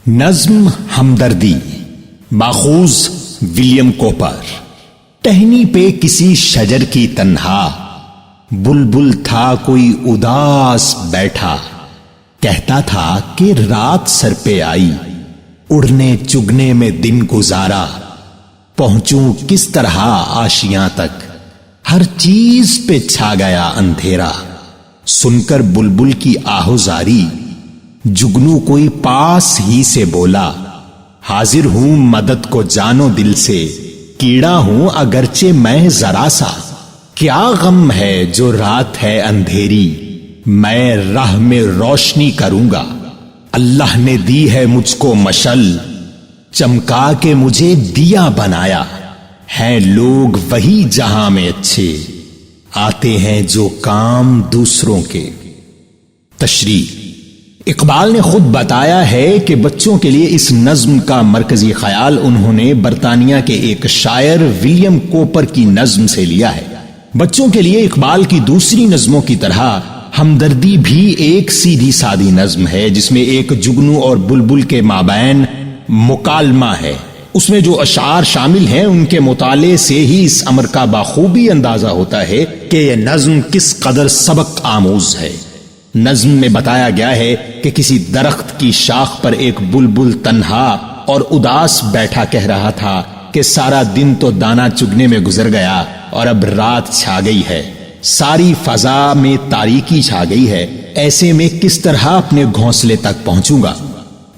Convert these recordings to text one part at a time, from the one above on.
نظم ہمدردی ماخوذ ولیم کوپر۔ ٹہنی پہ کسی شجر کی تنہا بلبل تھا کوئی اداس بیٹھا، کہتا تھا کہ رات سر پہ آئی، اڑنے چگنے میں دن گزارا، پہنچوں کس طرح آشیاں تک، ہر چیز پہ چھا گیا اندھیرا۔ سن کر بلبل کی آہوزاری جگنو کوئی پاس ہی سے بولا، حاضر ہوں مدد کو جانو دل سے، کیڑا ہوں اگرچہ میں ذرا سا، کیا غم ہے جو رات ہے اندھیری، میں راہ میں روشنی کروں گا۔ اللہ نے دی ہے مجھ کو مشل، چمکا کے مجھے دیا بنایا، ہیں لوگ وہی جہاں میں اچھے، آتے ہیں جو کام دوسروں کے۔ تشریح: اقبال نے خود بتایا ہے کہ بچوں کے لیے اس نظم کا مرکزی خیال انہوں نے برطانیہ کے ایک شاعر ولیم کوپر کی نظم سے لیا ہے۔ بچوں کے لیے اقبال کی دوسری نظموں کی طرح ہمدردی بھی ایک سیدھی سادی نظم ہے، جس میں ایک جگنو اور بلبل کے مابین مکالمہ ہے۔ اس میں جو اشعار شامل ہیں ان کے مطالعے سے ہی اس امر کا بخوبی اندازہ ہوتا ہے کہ یہ نظم کس قدر سبق آموز ہے۔ نظم میں بتایا گیا ہے کہ کسی درخت کی شاخ پر ایک بلبل تنہا اور اداس بیٹھا کہہ رہا تھا کہ سارا دن تو دانا چگنے میں گزر گیا اور اب رات چھا گئی ہے، ساری فضا میں تاریکی چھا گئی ہے، ایسے میں کس طرح اپنے گھونسلے تک پہنچوں گا۔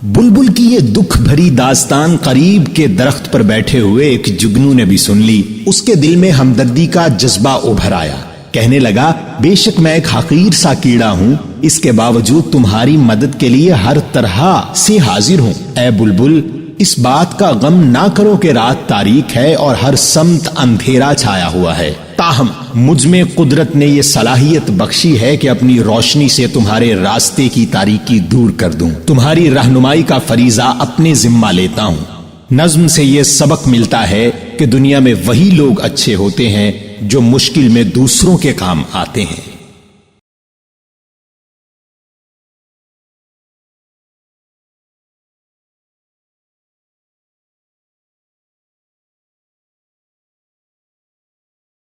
بلبل کی یہ دکھ بھری داستان قریب کے درخت پر بیٹھے ہوئے ایک جگنو نے بھی سن لی۔ اس کے دل میں ہمدردی کا جذبہ ابھر آیا، کہنے لگا، بے شک میں ایک حقیر سا کیڑا ہوں، اس کے باوجود تمہاری مدد کے لیے ہر طرح سے حاضر ہوں۔ اے بلبل، اس بات کا غم نہ کرو کہ رات تاریک ہے اور ہر سمت اندھیرا چھایا ہوا ہے، تاہم مجھ میں قدرت نے یہ صلاحیت بخشی ہے کہ اپنی روشنی سے تمہارے راستے کی تاریکی دور کر دوں، تمہاری رہنمائی کا فریضہ اپنے ذمہ لیتا ہوں۔ نظم سے یہ سبق ملتا ہے کہ دنیا میں وہی لوگ اچھے ہوتے ہیں جو مشکل میں دوسروں کے کام آتے ہیں۔